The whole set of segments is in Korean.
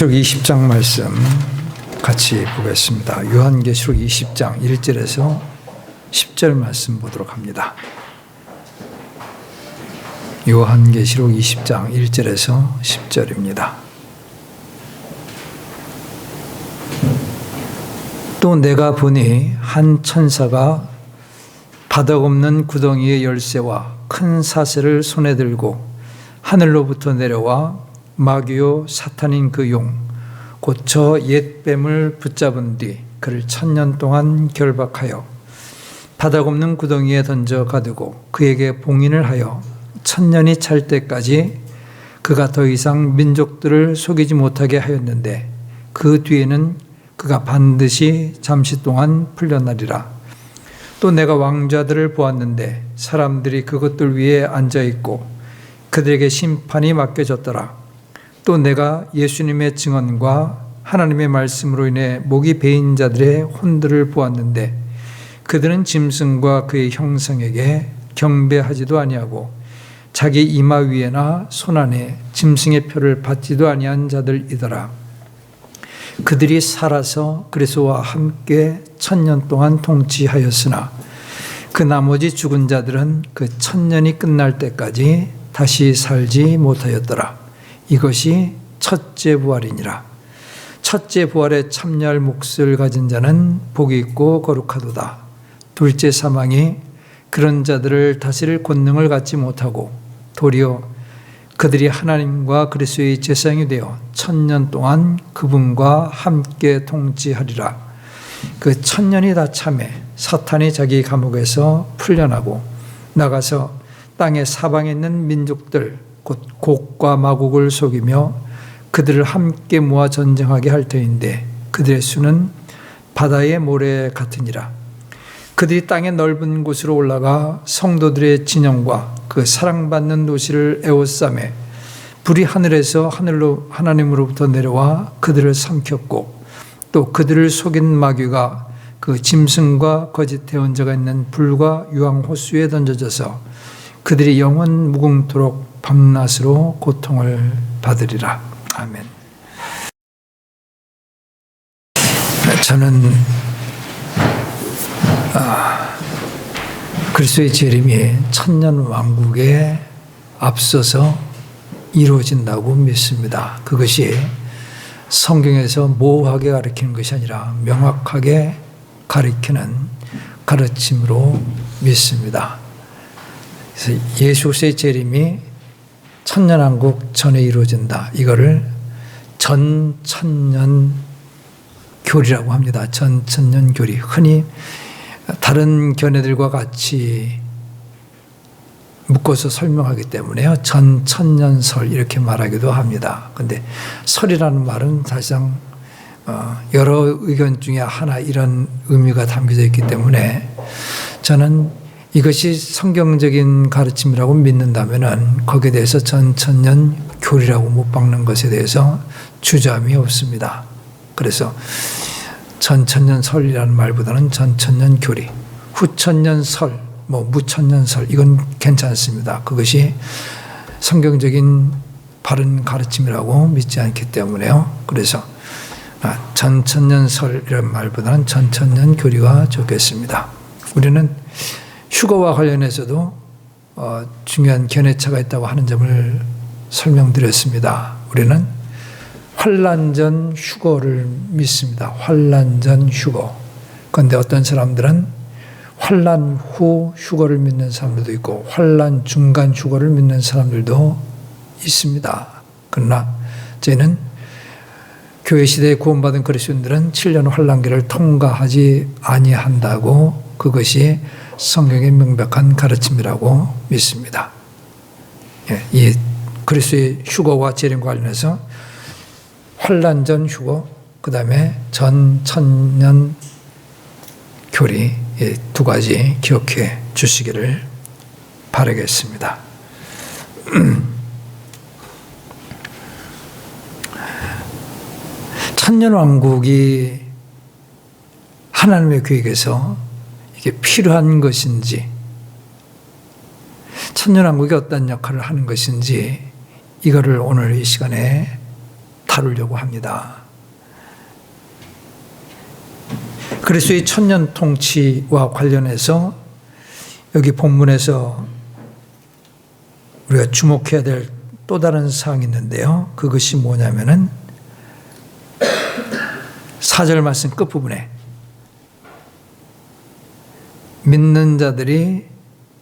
20장 말씀 같이 보겠습니다. 요한계시록 20장 1절에서 10절 말씀 보도록 합니다. 요한계시록 20장 1절에서 10절입니다. 또 내가 보니 한 천사가 바닥 없는 구덩이의 열쇠와 큰 사슬을 손에 들고 하늘로부터 내려와 마귀요 사탄인 그 용 곧 저 옛 뱀을 붙잡은 뒤 그를 1000년 동안 결박하여 바닥 없는 구덩이에 던져 가두고 그에게 봉인을 하여 1000년이 찰 때까지 그가 더 이상 민족들을 속이지 못하게 하였는데 그 뒤에는 그가 반드시 잠시 동안 풀려나리라. 또 내가 왕좌들을 보았는데 사람들이 그것들 위에 앉아있고 그들에게 심판이 맡겨졌더라. 또 내가 예수님의 증언과 하나님의 말씀으로 인해 목이 베인 자들의 혼들을 보았는데 그들은 짐승과 그의 형상에게 경배하지도 아니하고 자기 이마 위에나 손 안에 짐승의 표를 받지도 아니한 자들이더라. 그들이 살아서 그리스도와 함께 1000년 동안 통치하였으나 그 나머지 죽은 자들은 그 1000년이 끝날 때까지 다시 살지 못하였더라. 이것이 첫째 부활이니라. 첫째 부활에 참여할 몫을 가진 자는 복이 있고 거룩하도다. 둘째 사망이 그런 자들을 다스릴 권능을 갖지 못하고 도리어 그들이 하나님과 그리스도의 제사장이 되어 1000년 동안 그분과 함께 통치하리라. 그 1000년이 다 참에 사탄이 자기 감옥에서 풀려나고 나가서 땅의 사방에 있는 민족들 곧 곡과 마곡을 속이며 그들을 함께 모아 전쟁하게 할 터인데 그들의 수는 바다의 모래 같으니라. 그들이 땅의 넓은 곳으로 올라가 성도들의 진영과 그 사랑받는 도시를 에워싸매 불이 하늘에서 하나님으로부터 내려와 그들을 삼켰고 또 그들을 속인 마귀가 그 짐승과 거짓 대언자가 있는 불과 유황 호수에 던져져서 그들이 영원 무궁토록 밤낮으로 고통을 받으리라. 아멘. 저는 그리스도의 재림이 천년 왕국에 앞서서 이루어진다고 믿습니다. 그것이 성경에서 모호하게 가르치는 것이 아니라 명확하게 가르치는 가르침으로 믿습니다. 그래서 예수 그리스도의 재림이 천년왕국 전에 이루어진다. 이거를 전천년 교리라고 합니다. 전천년 교리. 흔히 다른 견해들과 같이 묶어서 설명하기 때문에요. 전천년설 이렇게 말하기도 합니다. 그런데 설이라는 말은 사실상 여러 의견 중에 하나 이런 의미가 담겨져 있기 때문에 저는 이것이 성경적인 가르침이라고 믿는다면은 거기에 대해서 전천년 교리라고 못 박는 것에 대해서 주저함이 없습니다. 그래서 전천년설이라는 말보다는 전천년 교리, 후천년설, 무천년설 이건 괜찮습니다. 그것이 성경적인 바른 가르침이라고 믿지 않기 때문에요. 그래서 전천년설이라는 말보다는 전천년 교리가 좋겠습니다. 우리는 휴거와 관련해서도 중요한 견해차가 있다고 하는 점을 설명드렸습니다. 우리는 환난 전 휴거를 믿습니다. 환난 전 휴거. 그런데 어떤 사람들은 환난 후 휴거를 믿는 사람들도 있고 환난 중간 휴거를 믿는 사람들도 있습니다. 그러나 저희는 교회 시대에 구원받은 그리스도인들은 7년 환난기를 통과하지 아니한다고 그것이 성경의 명백한 가르침이라고 믿습니다. 이 그리스도의 휴거와 재림과 관련해서 환난 전 휴거, 그 다음에 전천년 교리 이 두 가지 기억해 주시기를 바라겠습니다. 천년왕국이 하나님의 계획에서 이게 필요한 것인지, 천년왕국이 어떤 역할을 하는 것인지 이거를 오늘 이 시간에 다루려고 합니다. 그리스도의 천년 통치와 관련해서 여기 본문에서 우리가 주목해야 될 또 다른 사항이 있는데요. 그것이 뭐냐면은 4절 말씀 끝부분에 믿는 자들이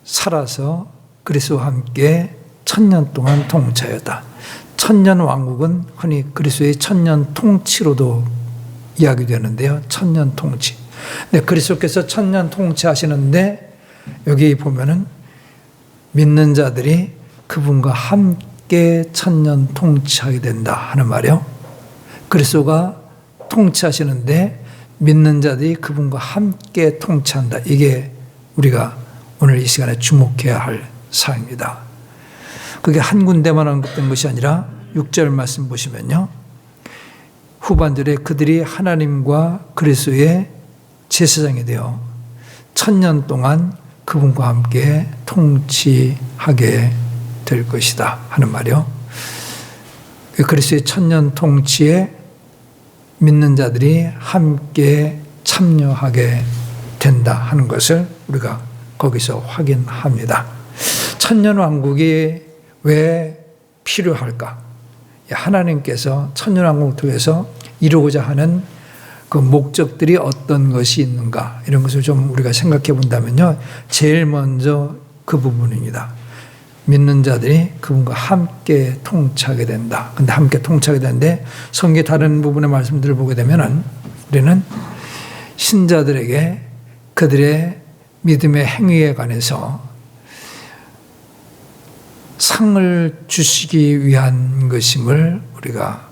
살아서 그리스도와 함께 천년 동안 통치하였다. 천년 왕국은 흔히 그리스도의 천년 통치로도 이야기되는데요. 천년 통치. 네, 그리스도께서 천년 통치하시는데 여기 보면은 믿는 자들이 그분과 함께 천년 통치하게 된다 하는 말이요. 그리스도가 통치하시는데 믿는 자들이 그분과 함께 통치한다. 이게 우리가 오늘 이 시간에 주목해야 할 사항입니다. 그게 한 군데만 언급된 것이 아니라 6절 말씀 보시면요. 후반절에 그들이 하나님과 그리스도의 제사장이 되어 천년 동안 그분과 함께 통치하게 될 것이다 하는 말이요. 그리스도의 천년 통치에 믿는 자들이 함께 참여하게 된다 하는 것을 우리가 거기서 확인합니다. 천년 왕국이 왜 필요할까? 하나님께서 천년 왕국을 통해서 이루고자 하는 그 목적들이 어떤 것이 있는가? 이런 것을 좀 우리가 생각해 본다면요. 제일 먼저 그 부분입니다. 믿는 자들이 그분과 함께 통치하게 된다. 근데 함께 통치하게 되는데 성경의 다른 부분의 말씀들을 보게 되면은 우리는 신자들에게 그들의 믿음의 행위에 관해서 상을 주시기 위한 것임을 우리가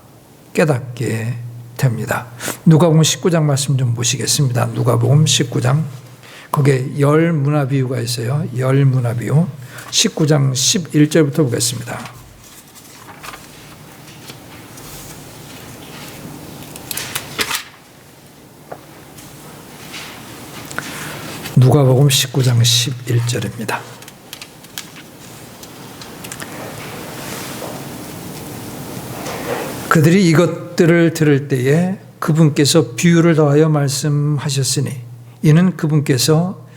깨닫게 됩니다. 누가복음 19장 말씀 좀 보시겠습니다. 누가복음 19장 거기에 열 문화 비유가 있어요. 열 문화 비유 19장 11절부터 보겠습니다. 누가복음 19장 11절입니다. 그들이 이것들을 들을 때에 그분께서 비유를 더하여 말씀하셨으니 이는 그분께서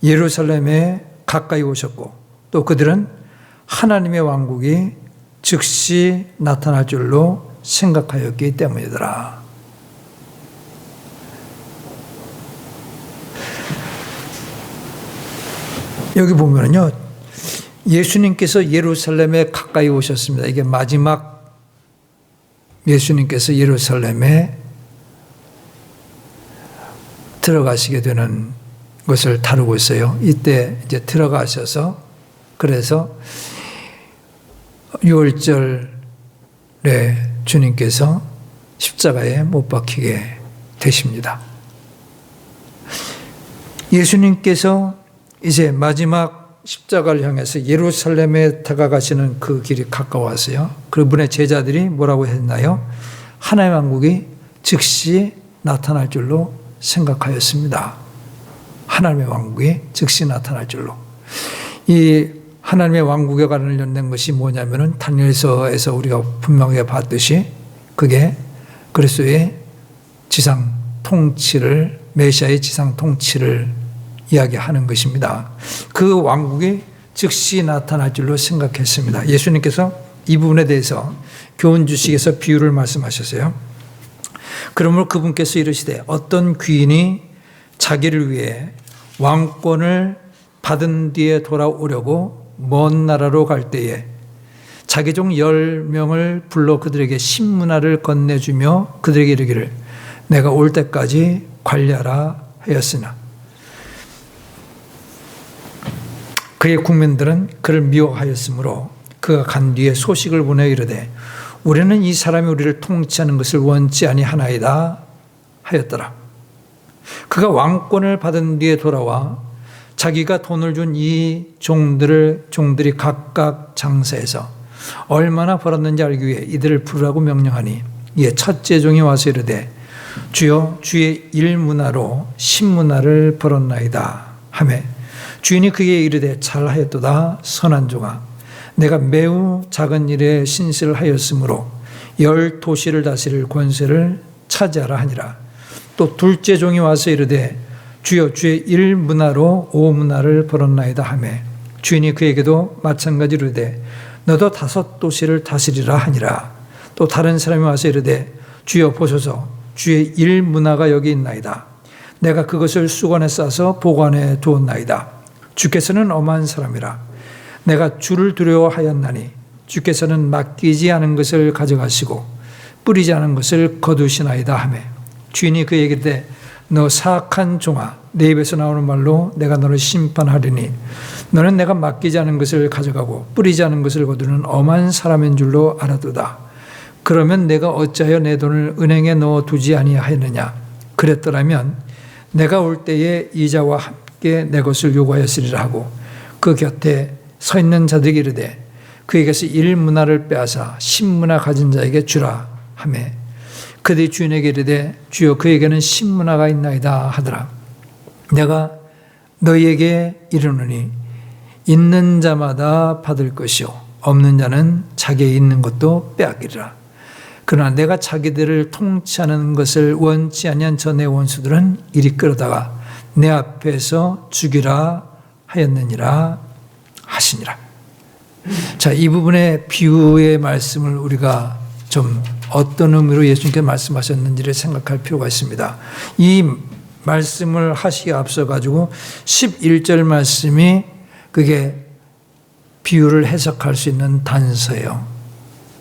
예루살렘에 가까이 오셨고 또 그들은 하나님의 왕국이 즉시 나타날 줄로 생각하였기 때문이더라. 여기 보면요, 예수님께서 예루살렘에 가까이 오셨습니다. 이게 마지막 예수님께서 예루살렘에 들어가시게 되는 것을 다루고 있어요. 이때 이제 들어가셔서 그래서 6월절에 주님께서 십자가에 못 박히게 되십니다. 예수님께서 이제 마지막 십자가를 향해서 예루살렘에 다가가시는 그 길이 가까웠어요. 그분의 제자들이 뭐라고 했나요? 하나님의 왕국이 즉시 나타날 줄로 생각하였습니다. 하나님의 왕국이 즉시 나타날 줄로. 이 하나님의 왕국에 관련된 것이 뭐냐면은 다니엘서에서 우리가 분명하게 봤듯이 그게 그리스도의 지상 통치를, 메시아의 지상 통치를 이야기하는 것입니다. 그 왕국이 즉시 나타날 줄로 생각했습니다. 예수님께서 이 부분에 대해서 교훈 주식에서 비유를 말씀하셨어요. 그러므로 그분께서 이르시되 어떤 귀인이 자기를 위해 왕권을 받은 뒤에 돌아오려고 먼 나라로 갈 때에 자기 종 10명을 불러 그들에게 신문화를 건네주며 그들에게 이르기를 내가 올 때까지 관리하라 하였으나 그의 국민들은 그를 미워하였으므로 그가 간 뒤에 소식을 보내 이르되 우리는 이 사람이 우리를 통치하는 것을 원치 아니하나이다 하였더라. 그가 왕권을 받은 뒤에 돌아와 자기가 돈을 준 이 종들이 각각 장사해서 얼마나 벌었는지 알기 위해 이들을 부르라고 명령하니 이에 첫째 종이 와서 이르되 주여 주의 일문화로 십문화를 벌었나이다 하매 주인이 그에게 이르되 잘하였도다 선한 종아 내가 매우 작은 일에 신실을 하였으므로 열 도시를 다스릴 권세를 차지하라 하니라. 또 둘째 종이 와서 이르되 주여 주의 일 문화로 오 문화를 벌었나이다 하매 주인이 그에게도 마찬가지로 이르되 너도 5 도시를 다스리라 하니라. 또 다른 사람이 와서 이르되 주여 보소서 주의 일 문화가 여기 있나이다. 내가 그것을 수건에 싸서 보관해 두었나이다. 주께서는 엄한 사람이라. 내가 주를 두려워하였나니 주께서는 맡기지 않은 것을 가져가시고 뿌리지 않은 것을 거두시나이다 하매 주인이 그에게 이르되 너 사악한 종아 내 입에서 나오는 말로 내가 너를 심판하리니 너는 내가 맡기지 않은 것을 가져가고 뿌리지 않은 것을 거두는 엄한 사람인 줄로 알아두다. 그러면 내가 어찌하여 내 돈을 은행에 넣어두지 아니하였느냐. 그랬더라면 내가 올 때에 이자와 함께 내 것을 요구하였으리라 하고 그 곁에 서 있는 자들에게 이르되 그에게서 1문화를 빼앗아 10문화 가진 자에게 주라 하매 그들이 주인에게 이르되 주여 그에게는 10문화가 있나이다 하더라. 내가 너희에게 이르노니 있는 자마다 받을 것이요 없는 자는 자기의 있는 것도 빼앗기리라. 그러나 내가 자기들을 통치하는 것을 원치 아니한 저 내 원수들은 이리 끌어다가 내 앞에서 죽이라 하였느니라 하시니라. 자, 이 부분의 비유의 말씀을 우리가 좀 어떤 의미로 예수님께서 말씀하셨는지를 생각할 필요가 있습니다. 이 말씀을 하시기에 앞서 가지고 11절 말씀이 그게 비유를 해석할 수 있는 단서예요.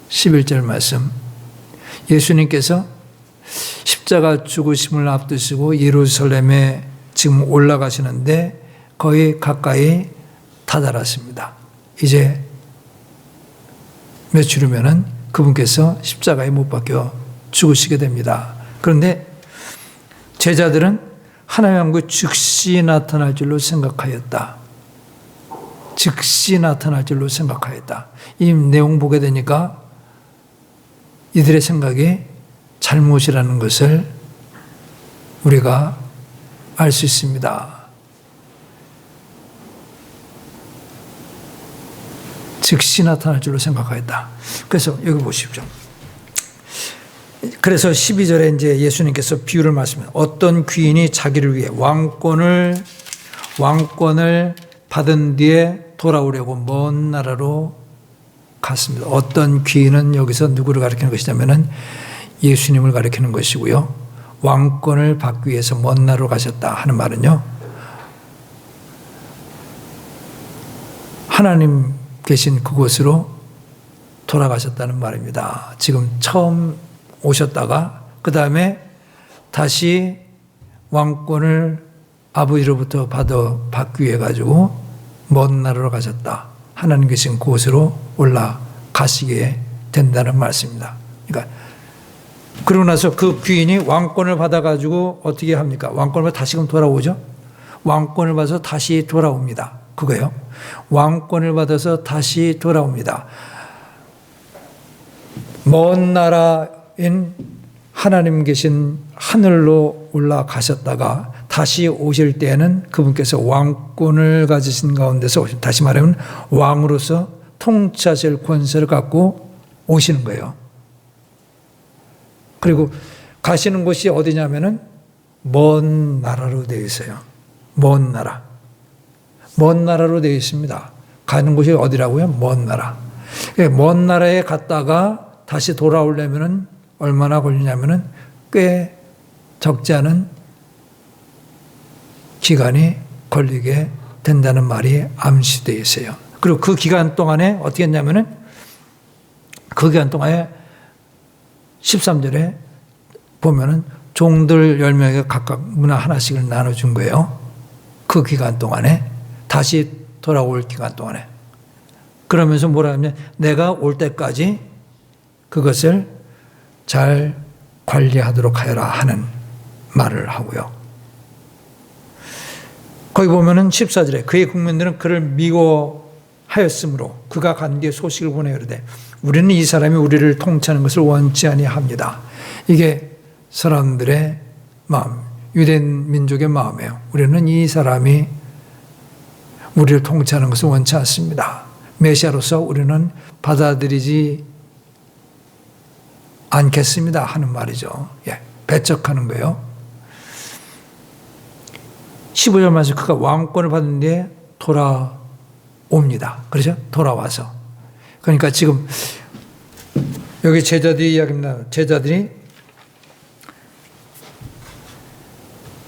11절 말씀. 예수님께서 십자가 죽으심을 앞두시고 예루살렘에 지금 올라가시는데 거의 가까이 다다랐습니다. 이제 며칠 후면은 그분께서 십자가에 못 박혀 죽으시게 됩니다. 그런데 제자들은 하나님의 왕국이 즉시 나타날 줄로 생각하였다. 즉시 나타날 줄로 생각하였다. 이 내용 보게 되니까 이들의 생각이 잘못이라는 것을 우리가 알 수 있습니다. 즉시 나타날 줄로 생각하였다. 그래서 여기 보십시오. 그래서 12절에 이제 예수님께서 비유를 말씀해요. 어떤 귀인이 자기를 위해 왕권을 받은 뒤에 돌아오려고 먼 나라로 갔습니다. 어떤 귀인은 여기서 누구를 가리키는 것이냐면은 예수님을 가리키는 것이고요. 왕권을 받기 위해서 먼 나라로 가셨다 하는 말은요. 하나님 계신 그곳으로 돌아가셨다는 말입니다. 지금 처음 오셨다가 그 다음에 다시 왕권을 아버지로부터 받기 위해 가지고 먼 나라로 가셨다. 하나님 계신 그곳으로 올라가시게 된다는 말씀입니다. 그러니까 그러고 나서 그 귀인이 왕권을 받아가지고 어떻게 합니까? 왕권을 받아 다시금 돌아오죠? 왕권을 받아서 다시 돌아옵니다. 그거예요. 왕권을 받아서 다시 돌아옵니다. 먼 나라인 하나님 계신 하늘로 올라가셨다가 다시 오실 때에는 그분께서 왕권을 가지신 가운데서 오신, 다시 말하면 왕으로서 통치하실 권세를 갖고 오시는 거예요. 그리고 가시는 곳이 어디냐면은 먼 나라로 되어 있어요. 먼 나라. 먼 나라로 되어 있습니다. 가는 곳이 어디라고요? 먼 나라. 먼 나라에 갔다가 다시 돌아오려면은 얼마나 걸리냐면은 꽤 적지 않은 기간이 걸리게 된다는 말이 암시되어 있어요. 그리고 그 기간 동안에 어떻게 했냐면은 그 기간 동안에 13절에 보면은 종들 10명에게 각각 문화 하나씩을 나눠준 거예요. 그 기간 동안에 다시 돌아올 기간 동안에. 그러면서 뭐라 하면 내가 올 때까지 그것을 잘 관리하도록 하여라 하는 말을 하고요. 거기 보면은 14절에 그의 국민들은 그를 미워하였으므로 그가 간 뒤에 소식을 보내어 이르되 우리는 이 사람이 우리를 통치하는 것을 원치 아니합니다. 이게 사람들의 마음, 유대인 민족의 마음이에요. 우리는 이 사람이 우리를 통치하는 것을 원치 않습니다. 메시아로서 우리는 받아들이지 않겠습니다 하는 말이죠. 예, 배척하는 거예요. 15절 말씀 그가 왕권을 받은 뒤에 돌아옵니다. 그렇죠? 돌아와서. 그러니까 지금 여기 제자들이 이야기입니다. 제자들이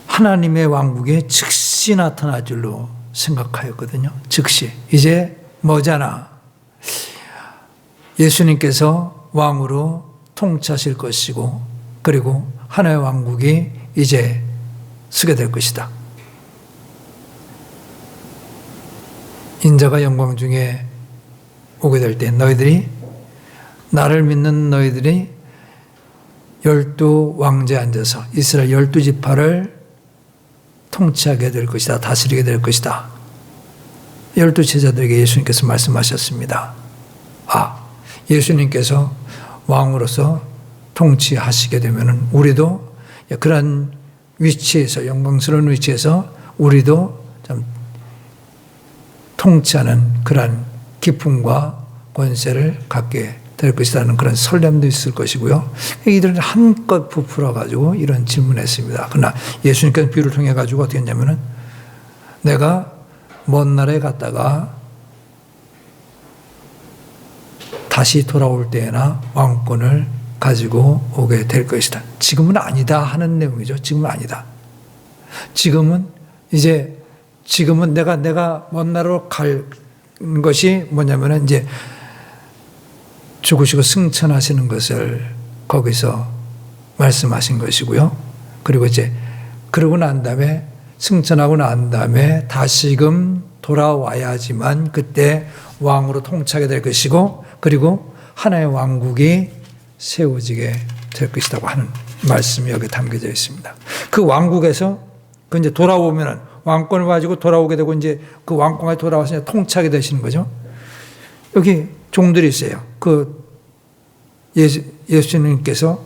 하나님의 왕국에 즉시 나타날 줄로 생각하였거든요. 즉시. 이제 머잖아. 예수님께서 왕으로 통치하실 것이고 그리고 하나의 왕국이 이제 서게 될 것이다. 인자가 영광 중에 오게 될 때 너희들이 나를 믿는 너희들이 12 왕제에 앉아서 이스라엘 12지파를 통치하게 될 것이다. 다스리게 될 것이다. 12 제자들에게 예수님께서 말씀하셨습니다. 예수님께서 왕으로서 통치하시게 되면 우리도 그런 위치에서 영광스러운 위치에서 우리도 좀 통치하는 그런 기쁨과 권세를 갖게 될 것이라는 그런 설렘도 있을 것이고요. 이들은 한껏 부풀어 가지고 이런 질문했습니다. 그러나 예수님께서 비유를 통해 가지고 어떻게 했냐면은 내가 먼 나라에 갔다가 다시 돌아올 때에나 왕권을 가지고 오게 될 것이다. 지금은 아니다 하는 내용이죠. 지금은 아니다. 지금은 내가 먼 나라로 갈 것이 뭐냐면은 이제 죽으시고 승천하시는 것을 거기서 말씀하신 것이고요. 그리고 이제 그러고 난 다음에 승천하고 난 다음에 다시금 돌아와야지만 그때 왕으로 통치하게 될 것이고 그리고 하나의 왕국이 세워지게 될 것이라고 하는 말씀이 여기 담겨져 있습니다. 그 왕국에서 그 이제 돌아오면은 왕권을 가지고 돌아오게 되고 이제 그 왕권에 돌아와서 통치하게 되시는 거죠. 여기 종들이 있어요. 그 예수님께서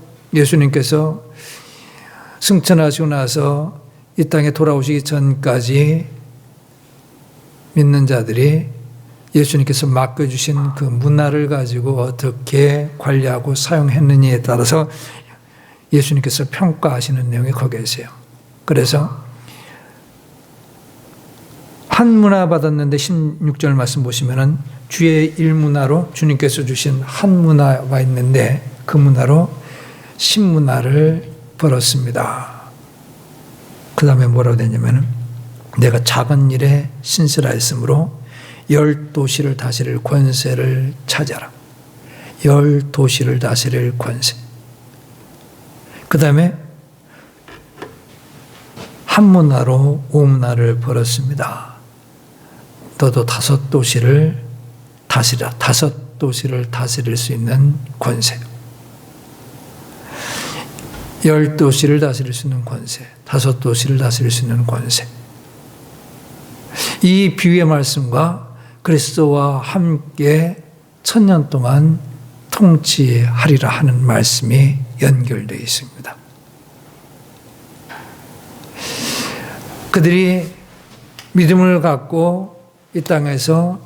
승천하시고 나서 이 땅에 돌아오시기 전까지 믿는 자들이 예수님께서 맡겨주신 그 문화를 가지고 어떻게 관리하고 사용했느냐에 따라서 예수님께서 평가하시는 내용이 거기에 있어요. 그래서 한 문화 받았는데 16절 말씀 보시면은 주의 일문화로 주님께서 주신 한 문화가 있는데 그 문화로 10문화를 벌었습니다. 그 다음에 뭐라고 되냐면은 내가 작은 일에 신실하였으므로 10도시를 다스릴 권세를 차지하라. 10도시를 다스릴 권세. 그 다음에 한 문화로 5문화를 벌었습니다. 너도 5도시를 다스리라. 5도시를 다스릴 수 있는 권세. 10도시를 다스릴 수 있는 권세. 5도시를 다스릴 수 있는 권세. 이 비유의 말씀과 그리스도와 함께 1000년 동안 통치하리라 하는 말씀이 연결되어 있습니다. 그들이 믿음을 갖고 이 땅에서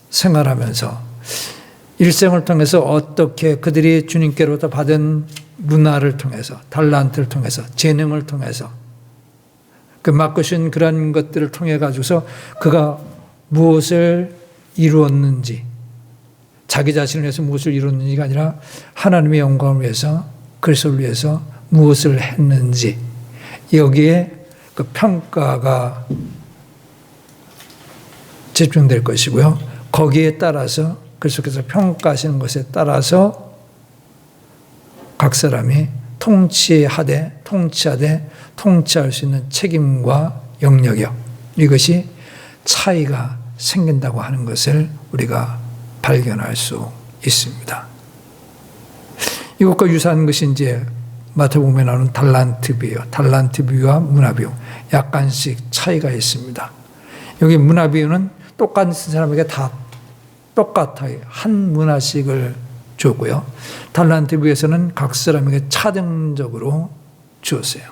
생활하면서 일생을 통해서 어떻게 그들이 주님께로부터 받은 문화를 통해서 달란트를 통해서 재능을 통해서 그 맡으신 그런 것들을 통해 가지고서 그가 무엇을 이루었는지 자기 자신을 위해서 무엇을 이루었는지가 아니라 하나님의 영광을 위해서 그리스도를 위해서 무엇을 했는지 여기에 그 평가가 집중될 것이고요. 거기에 따라서 그리스도께서 평가하시는 것에 따라서 각 사람이 통치할 수 있는 책임과 영역이요. 이것이 차이가 생긴다고 하는 것을 우리가 발견할 수 있습니다. 이것과 유사한 것이 이제 마태복음에 나오는 달란트 비유, 달란트 비유와 문화 비유 약간씩 차이가 있습니다. 여기 문화 비유는 똑같은 사람에게 다 똑같아요. 한 문화씩을 줬고요. 달란트 비유에서는 각 사람에게 차등적으로 주었어요.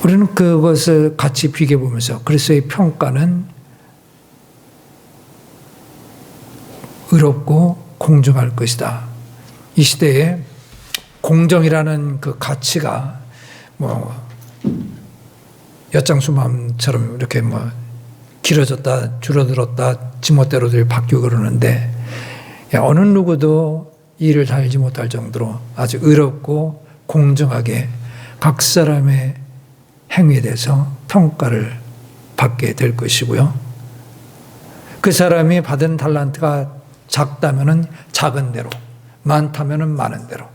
우리는 그것을 같이 비교해 보면서 그리스도의 평가는 의롭고 공정할 것이다. 이 시대에 공정이라는 그 가치가 엿장수맘처럼 이렇게 길어졌다 줄어들었다 지멋대로들 바뀌고 그러는데, 어느 누구도 일을 다 알지 못할 정도로 아주 의롭고 공정하게 각 사람의 행위에 대해서 평가를 받게 될 것이고요. 그 사람이 받은 달란트가 작다면은 작은 대로, 많다면은 많은 대로,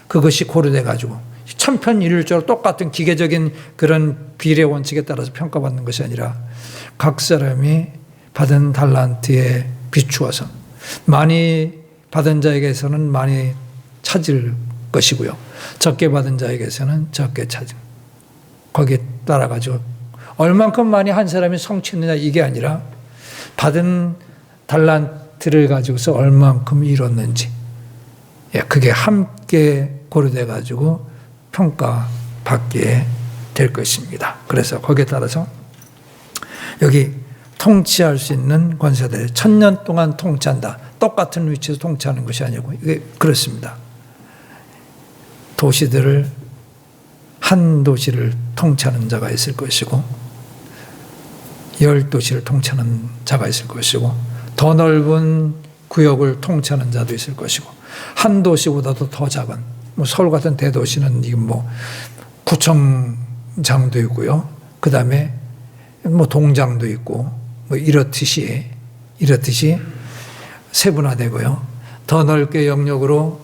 그것이 고려돼 가지고 천편일률적으로 똑같은 기계적인 그런 비례 원칙에 따라서 평가받는 것이 아니라 각 사람이 받은 달란트에 비추어서 많이 받은 자에게서는 많이 찾을 것이고요, 적게 받은 자에게서는 적게 찾을, 거기에 따라 가지고 얼만큼 많이 한 사람이 성취했느냐 이게 아니라 받은 달란트를 가지고서 얼만큼 이뤘는지, 그게 함께 고려돼 가지고 평가받게 될 것입니다. 그래서 거기에 따라서 여기 통치할 수 있는 권세들 1000년 동안 통치한다. 똑같은 위치에서 통치하는 것이 아니고 이게 그렇습니다. 도시들을, 한 도시를 통치하는 자가 있을 것이고 10도시를 통치하는 자가 있을 것이고 더 넓은 구역을 통치하는 자도 있을 것이고 한 도시보다도 더 작은 서울 같은 대도시는 구청장도 있고요. 그 다음에 동장도 있고 이렇듯이 세분화되고요. 더 넓게 영역으로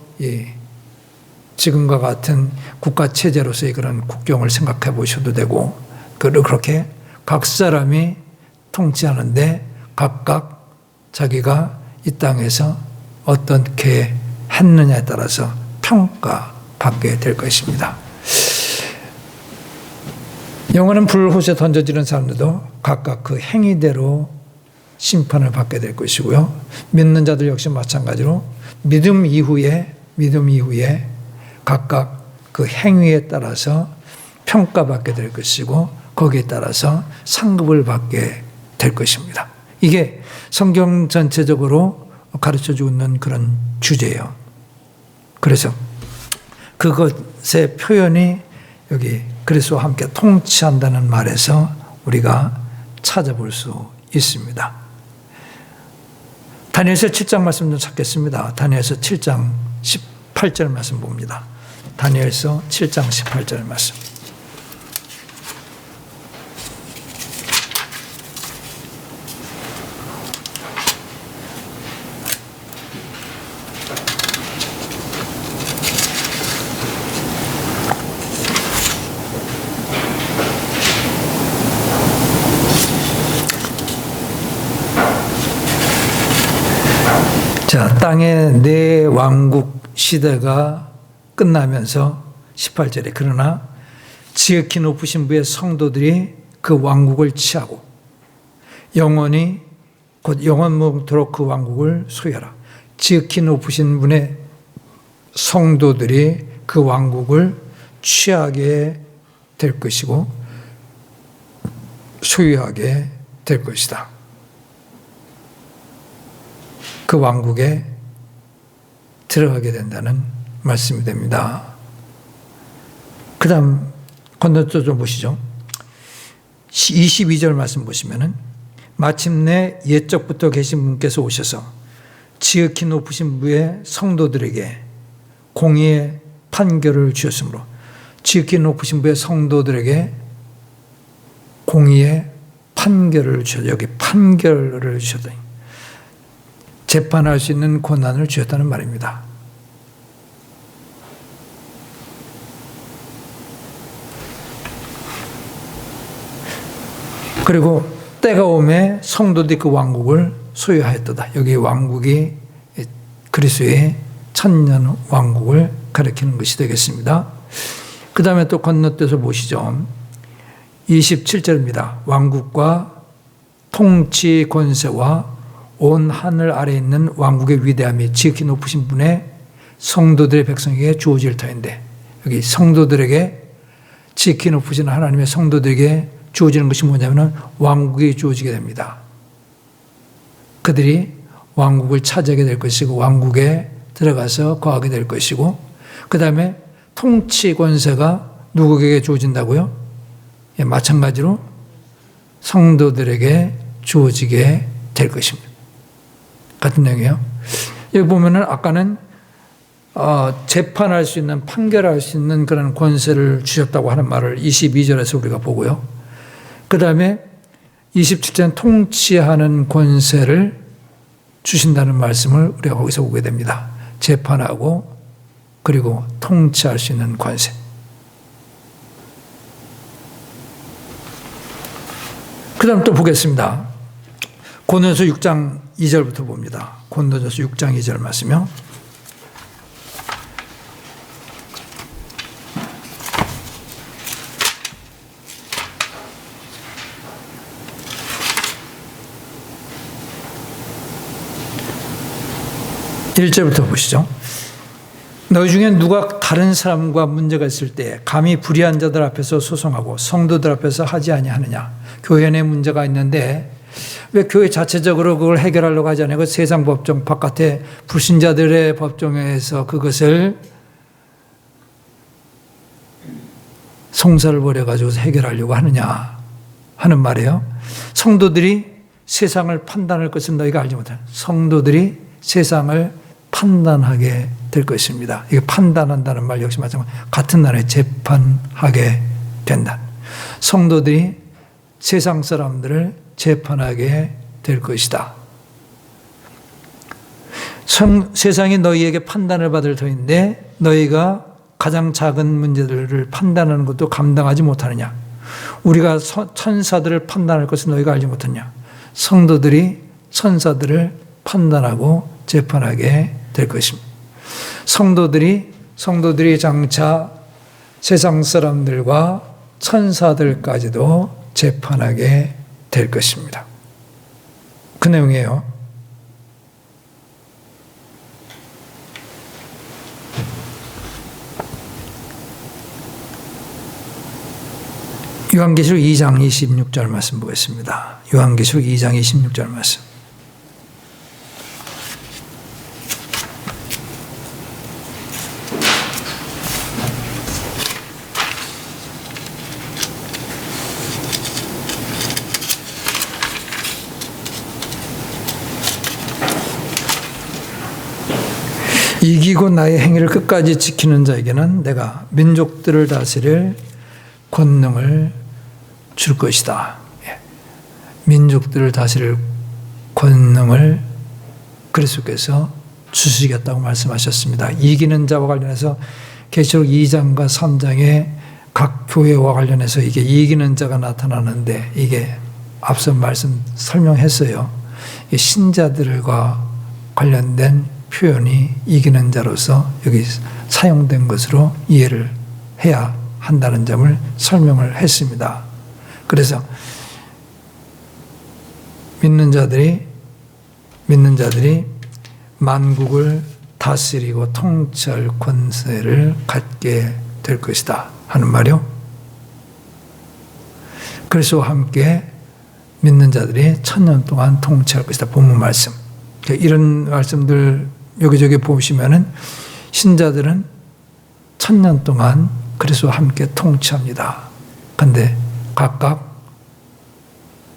지금과 같은 국가 체제로서의 그런 국경을 생각해 보셔도 되고, 그렇게 각 사람이 통치하는데 각각 자기가 이 땅에서 어떻게 했느냐에 따라서 평가받게 될 것입니다. 영원한 불못에 던져지는 사람들도 각각 그 행위대로 심판을 받게 될 것이고요. 믿는 자들 역시 마찬가지로 믿음 이후에 각각 그 행위에 따라서 평가받게 될 것이고 거기에 따라서 상급을 받게 될 것입니다. 이게 성경 전체적으로 가르쳐주고 있는 그런 주제예요. 그래서 그것의 표현이 여기 그리스도와 함께 통치한다는 말에서 우리가 찾아볼 수 있습니다. 다니엘서 7장 말씀 좀 찾겠습니다. 다니엘서 7장 18절 말씀 봅니다. 다니엘서 7장 18절 말씀. 자, 땅의 네 왕국 시대가 끝나면서 18절에 그러나 지극히 높으신 분의 성도들이 그 왕국을 취하고 영원히 곧 영원토록 그 왕국을 소유하라. 지극히 높으신 분의 성도들이 그 왕국을 취하게 될 것이고 소유하게 될 것이다. 그 왕국에 들어가게 된다는 말씀이 됩니다. 그 다음 건너뛰어 좀 보시죠. 22절 말씀 보시면은 마침내 옛적부터 계신 분께서 오셔서 지극히 높으신 분의 성도들에게 공의의 판결을 주셨으므로, 지극히 높으신 분의 성도들에게 공의의 판결을 주셨다. 여기 판결을 주셨다. 재판할 수 있는 권한을 주셨다는 말입니다. 그리고 때가 오매 성도들이 그 왕국을 소유하였도다. 여기 왕국이 그리스도의 천년 왕국을 가리키는 것이 되겠습니다. 그 다음에 또 건너뛰어서 보시죠. 27절입니다. 왕국과 통치 권세와 온 하늘 아래에 있는 왕국의 위대함이 지극히 높으신 분의 성도들의 백성에게 주어질 터인데, 여기 성도들에게, 지극히 높으신 하나님의 성도들에게 주어지는 것이 뭐냐면 왕국이 주어지게 됩니다. 그들이 왕국을 차지하게 될 것이고 왕국에 들어가서 거하게 될 것이고, 그 다음에 통치 권세가 누구에게 주어진다고요? 예, 마찬가지로 성도들에게 주어지게 될 것입니다. 같은 내용이에요. 여기 보면은 아까는 재판할 수 있는, 판결할 수 있는 그런 권세를 주셨다고 하는 말을 22절에서 우리가 보고요. 그 다음에 27절은 통치하는 권세를 주신다는 말씀을 우리가 거기서 보게 됩니다. 재판하고 그리고 통치할 수 있는 권세. 그 다음 또 보겠습니다. 고린도전서 6장 2절부터 봅니다. 고린도전서 6장 2절 말씀이요. (1절부터) 보시죠. 너희 중에 누가 다른 사람과 문제가 있을 때 감히 불의한 자들 앞에서 소송하고 성도들 앞에서 하지 아니하느냐. 교회 내 문제가 있는데 왜 교회 자체적으로 그걸 해결하려고 하지 않아요? 그 세상 법정 바깥에 불신자들의 법정에서 그것을 송사를 벌여가지고 해결하려고 하느냐 하는 말이에요. 성도들이 세상을 판단할 것은 너희가 알지 못하는, 성도들이 세상을 판단하게 될 것입니다. 이게 판단한다는 말 역시 마찬가지로 같은 나라에 재판하게 된다. 성도들이 세상 사람들을 재판하게 될 것이다. 세상이 너희에게 판단을 받을 터인데 너희가 가장 작은 문제들을 판단하는 것도 감당하지 못하느냐. 우리가 천사들을 판단할 것은 너희가 알지 못하느냐. 성도들이 천사들을 판단하고 재판하게 될 것입니다. 성도들이 장차 세상 사람들과 천사들까지도 재판하게 될 것입니다. 그 내용이에요. 요한계시록 2장 26절 말씀 보겠습니다. 요한계시록 2장 26절 말씀. 이기고 나의 행위를 끝까지 지키는 자에게는 내가 민족들을 다스릴 권능을 줄 것이다. 민족들을 다스릴 권능을 그리스도께서 주시겠다고 말씀하셨습니다. 이기는 자와 관련해서 계시록 2장과 3장의 각 교회와 관련해서 이게 이기는 자가 나타나는데 이게 앞서 설명했어요. 신자들과 관련된 표현이 이기는 자로서 여기 사용된 것으로 이해를 해야 한다는 점을 설명을 했습니다. 그래서 믿는 자들이 만국을 다스리고 통치할 권세를 갖게 될 것이다 하는 말이요. 그리스도와 함께 믿는 자들이 1000년 동안 통치할 것이다. 본문 말씀. 이런 말씀들 여기저기 보시면은 신자들은 1000년 동안 그리스도와 함께 통치합니다. 그런데 각각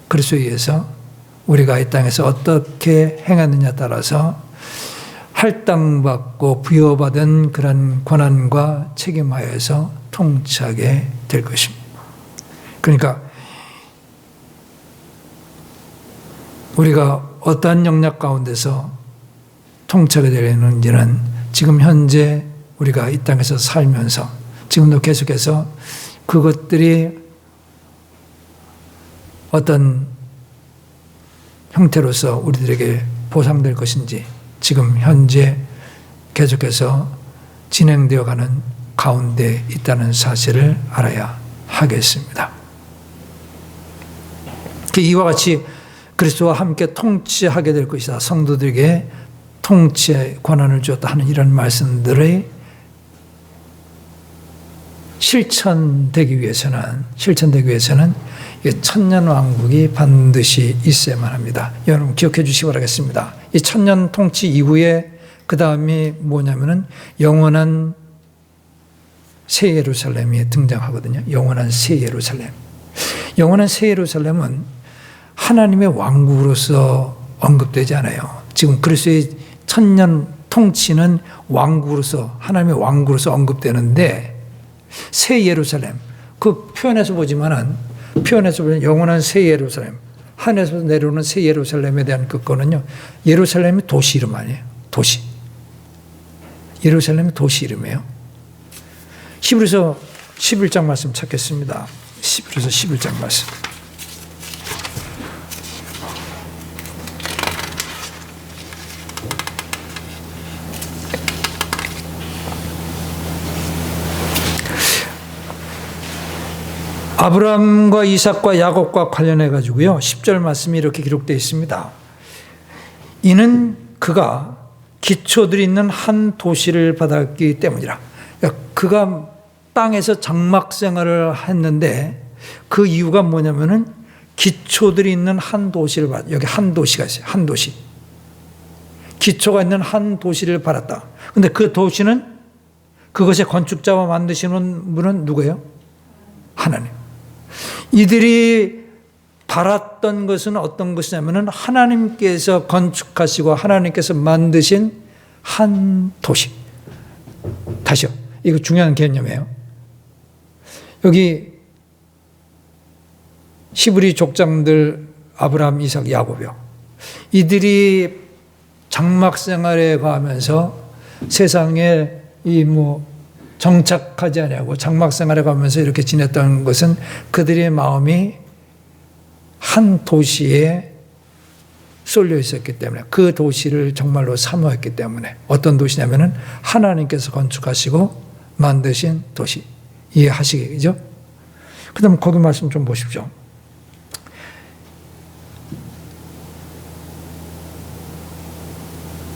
그리스도에 의해서 우리가 이 땅에서 어떻게 행하느냐에 따라서 할당받고 부여받은 그런 권한과 책임하에서 통치하게 될 것입니다. 그러니까 우리가 어떠한 영역 가운데서 통치하게 되는지는 지금 현재 우리가 이 땅에서 살면서 지금도 계속해서 그것들이 어떤 형태로서 우리들에게 보상될 것인지 지금 현재 계속해서 진행되어가는 가운데 있다는 사실을 알아야 하겠습니다. 이와 같이 그리스도와 함께 통치하게 될 것이다. 성도들에게 통치의 권한을 주었다 하는 이런 말씀들의 실천되기 위해서는 이 천년왕국이 반드시 있어야만 합니다. 여러분 기억해 주시기 바라겠습니다. 이 천년 통치 이후에 그 다음이 뭐냐면은 영원한 새 예루살렘이 등장하거든요. 영원한 새 예루살렘. 영원한 새 예루살렘은 하나님의 왕국으로서 언급되지 않아요. 지금 그리스도의 천년 통치는 왕국으로서, 하나님의 왕국으로서 언급되는데, 새 예루살렘, 그 표현에서 보면 영원한 새 예루살렘, 하늘에서 내려오는 새 예루살렘에 대한 그거는요, 예루살렘이 도시 이름 아니에요. 도시. 예루살렘이 도시 이름이에요. 히브리서 11장 말씀 찾겠습니다. 히브리서 11장 말씀. 아브라함과 이삭과 야곱과 관련해 가지고요, 10절 말씀이 이렇게 기록되어 있습니다. 이는 그가 기초들이 있는 한 도시를 받았기 때문이라. 그러니까 그가 땅에서 장막 생활을 했는데 그 이유가 뭐냐면은 기초들이 있는 한 도시를 받았다. 여기 한 도시가 있어요. 한 도시. 기초가 있는 한 도시를 받았다. 근데 그 도시는 그것의 건축자와 만드시는 분은 누구예요? 하나님. 이들이 바랐던 것은 어떤 것이냐면은 하나님께서 건축하시고 하나님께서 만드신 한 도시. 다시요. 이거 중요한 개념이에요. 여기 히브리 족장들 아브라함, 이삭, 야곱이요. 이들이 장막 생활에 가면서 세상에 정착하지 아니하고 장막 생활에 가면서 이렇게 지냈던 것은 그들의 마음이 한 도시에 쏠려 있었기 때문에, 그 도시를 정말로 사모했기 때문에, 어떤 도시냐면은 하나님께서 건축하시고 만드신 도시. 이해하시겠죠? 그 다음 거기 말씀 좀 보십시오.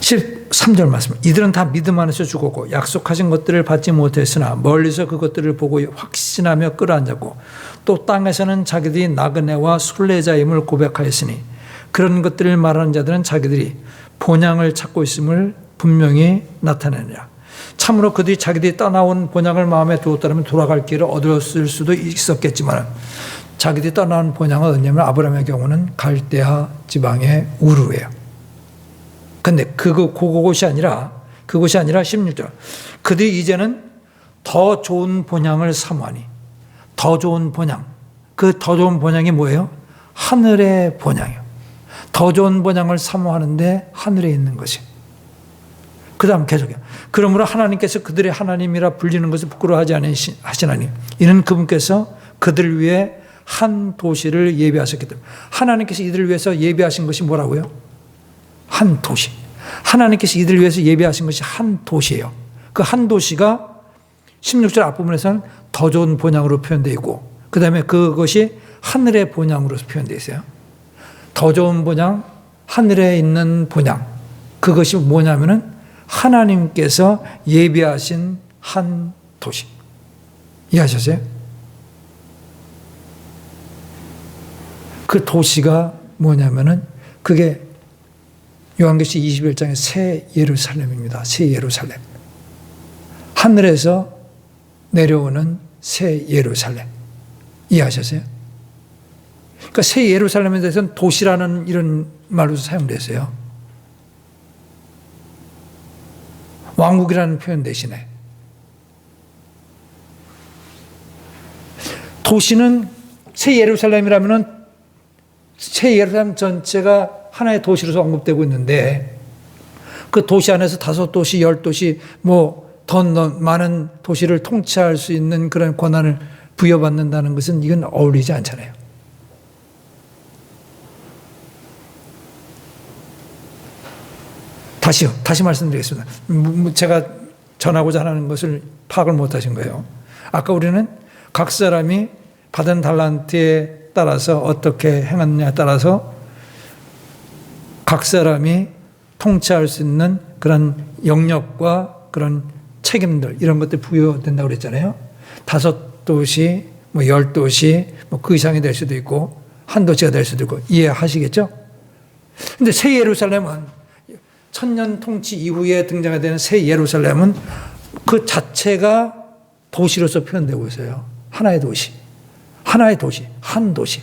13절 말씀. 이들은 다 믿음 안에서 죽었고 약속하신 것들을 받지 못했으나 멀리서 그것들을 보고 확신하며 끌어앉았고 또 땅에서는 자기들이 나그네와 순례자임을 고백하였으니 그런 것들을 말하는 자들은 자기들이 본향을 찾고 있음을 분명히 나타내느라. 참으로 그들이 자기들이 떠나온 본향을 마음에 두었다면 돌아갈 길을 얻었을 수도 있었겠지만 자기들이 떠나온 본향은 어디냐면 아브라함의 경우는 갈대아 지방의 우르예요. 근데 그것이 아니라 16절. 그들이 이제는 더 좋은 본향을 사모하니, 더 좋은 본향. 그 더 좋은 본향이 뭐예요? 하늘의 본향이에요. 더 좋은 본향을 사모하는데 하늘에 있는 것이. 그 다음 계속해요. 그러므로 하나님께서 그들의 하나님이라 불리는 것을 부끄러워하지 않으시나니 이는 그분께서 그들을 위해 한 도시를 예비하셨기 때문에. 하나님께서 이들을 위해서 예비하신 것이 뭐라고요? 한 도시. 하나님께서 이들을 위해서 예비하신 것이 한 도시예요. 그 한 도시가 16절 앞부분에서는 더 좋은 본향으로 표현되어 있고 그 다음에 그것이 하늘의 본향으로 표현되어 있어요. 더 좋은 본향, 하늘에 있는 본향. 그것이 뭐냐면은 하나님께서 예비하신 한 도시. 이해하셨어요? 그 도시가 뭐냐면은 그게 요한계시 21장의 새 예루살렘입니다. 새 예루살렘. 하늘에서 내려오는 새 예루살렘. 이해하셨어요? 그러니까 새 예루살렘에 대해서는 도시라는 이런 말로 사용됐어요. 왕국이라는 표현 대신에. 도시는 새 예루살렘이라면은 새 예루살렘 전체가 하나의 도시로서 언급되고 있는데 그 도시 안에서 5도시, 10도시 더 많은 도시를 통치할 수 있는 그런 권한을 부여받는다는 것은 이건 어울리지 않잖아요. 다시 말씀드리겠습니다. 제가 전하고자 하는 것을 파악을 못하신 거예요. 아까 우리는 각 사람이 받은 달란트에 따라서 어떻게 행하느냐에 따라서 각 사람이 통치할 수 있는 그런 영역과 그런 책임들 이런 것들이 부여된다고 그랬잖아요. 5 5도시, 10도시, 그 이상이 될 수도 있고 한 도시가 될 수도 있고 이해하시겠죠? 근데 새 예루살렘은 천년 통치 이후에 등장하게 되는 새 예루살렘은 그 자체가 도시로서 표현되고 있어요. 하나의 도시. 하나의 도시. 한 도시.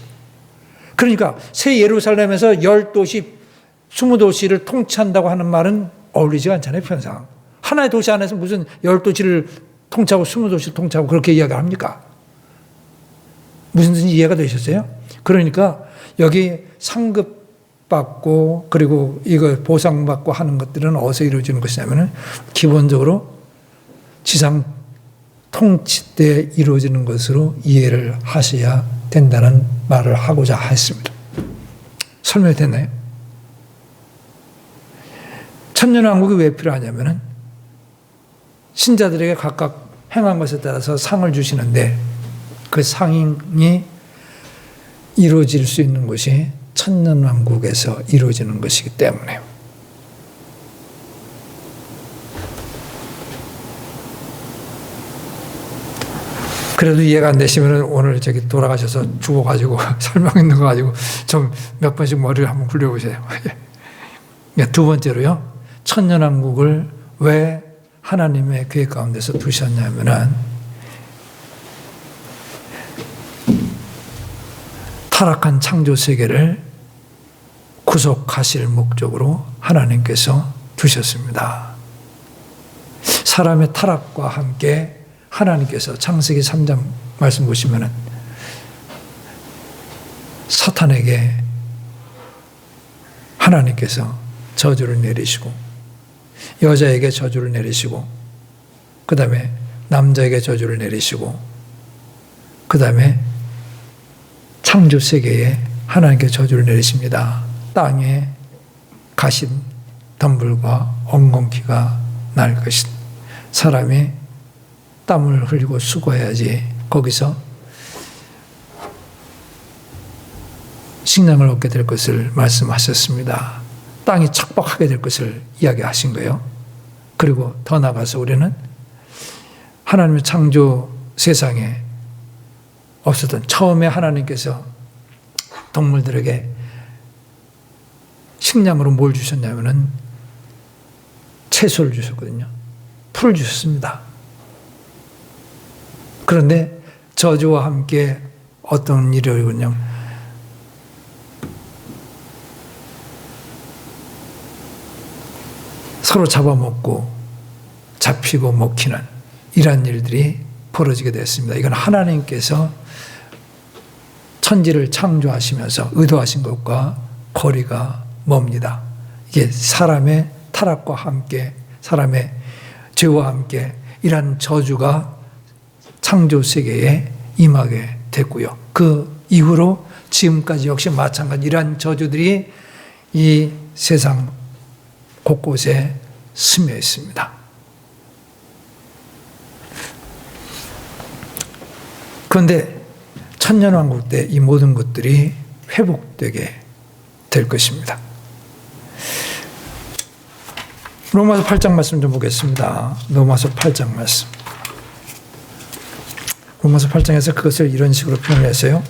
그러니까 새 예루살렘에서 10도시, 20도시를 통치한다고 하는 말은 어울리지가 않잖아요, 편상. 하나의 도시 안에서 무슨 10도시를 통치하고 20도시를 통치하고 그렇게 이야기를 합니까? 무슨 뜻인지 이해가 되셨어요? 그러니까 여기 상급받고 그리고 이거 보상받고 하는 것들은 어디서 이루어지는 것이냐면은 기본적으로 지상 통치 때 이루어지는 것으로 이해를 하셔야 된다는 말을 하고자 했습니다. 설명이 됐나요? 천년왕국이 왜 필요하냐면은 신자들에게 각각 행한 것에 따라서 상을 주시는데 그 상이 이루어질 수 있는 것이 천년왕국에서 이루어지는 것이기 때문에 그래도 이해가 안 되시면 오늘 저기 돌아가셔서 죽어가지고 설명 있는 거 가지고 좀 몇 번씩 머리를 한번 굴려보세요. 두 번째로요. 천년왕국을 왜 하나님의 계획 가운데서 두셨냐면은 타락한 창조 세계를 구속하실 목적으로 하나님께서 두셨습니다. 사람의 타락과 함께 하나님께서 창세기 3장 말씀 보시면은 사탄에게 하나님께서 저주를 내리시고 여자에게 저주를 내리시고 그 다음에 남자에게 저주를 내리시고 그 다음에 창조 세계에 하나님께 저주를 내리십니다. 땅에 가신 덤불과 엉겅퀴가 날 것이다. 사람이 땀을 흘리고 수고해야지 거기서 식량을 얻게 될 것을 말씀하셨습니다. 땅이 척박하게 될 것을 이야기하신 거예요. 그리고 더 나아가서 우리는 하나님의 창조 세상에 없었던 처음에 하나님께서 동물들에게 식량으로 뭘 주셨냐면은 채소를 주셨거든요. 풀을 주셨습니다. 그런데 저주와 함께 어떤 일이 일어나냐면 서로 잡아먹고 잡히고 먹히는 이러한 일들이 벌어지게 됐습니다. 이건 하나님께서 천지를 창조하시면서 의도하신 것과 거리가 멉니다. 이게 사람의 타락과 함께 사람의 죄와 함께 이러한 저주가 창조 세계에 임하게 됐고요. 그 이후로 지금까지 역시 마찬가지 이러한 저주들이 이 세상 곳곳에 스며 있습니다. 그런데 천년왕국 때 이 모든 것들이 회복되게 될 것입니다. 로마서 8장 말씀 좀 보겠습니다. 로마서 8장 말씀. 로마서 8장에서 그것을 이런 식으로 표현했어요.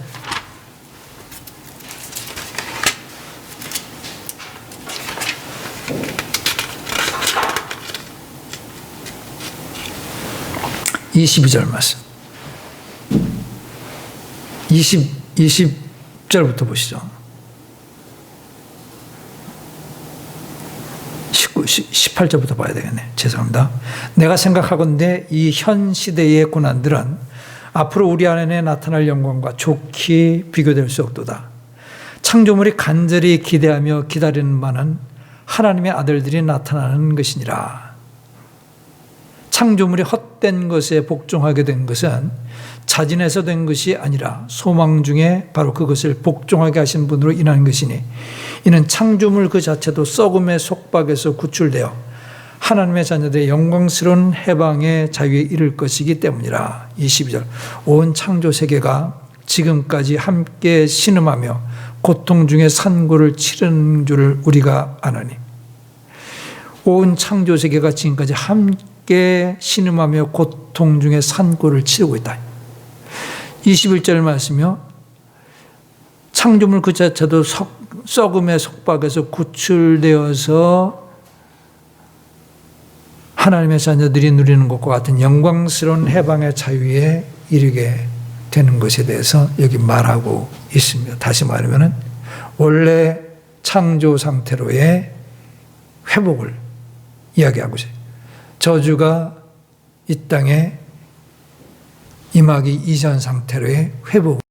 (22절) 말씀. 20절부터 보시죠. 18절부터 봐야 되겠네. 죄송합니다. 내가 생각하건대 이 현 시대의 고난들은 앞으로 우리 안에 나타날 영광과 좋게 비교될 수 없도다. 창조물이 간절히 기대하며 기다리는 바는 하나님의 아들들이 나타나는 것이니라. 창조물이 헛된 것에 복종하게 된 것은 자진해서 된 것이 아니라 소망 중에 바로 그것을 복종하게 하신 분으로 인한 것이니 이는 창조물 그 자체도 썩음의 속박에서 구출되어 하나님의 자녀들의 영광스러운 해방의 자유에 이를 것이기 때문이라. 22절. 온 창조 세계가 지금까지 함께 신음하며 고통 중에 산고를 치르는 줄을 우리가 아노니. 온 창조 세계가 지금까지 함께 신음하며 고통 중에 산고를 치르고 있다. 21절 말씀이요. 창조물 그 자체도 썩음의 속박에서 구출되어서 하나님의 자녀들이 누리는 것과 같은 영광스러운 해방의 자유에 이르게 되는 것에 대해서 여기 말하고 있습니다. 다시 말하면 원래 창조 상태로의 회복을 이야기하고 있어요. 저주가 이 땅에 임하기 이전 상태로의 회복.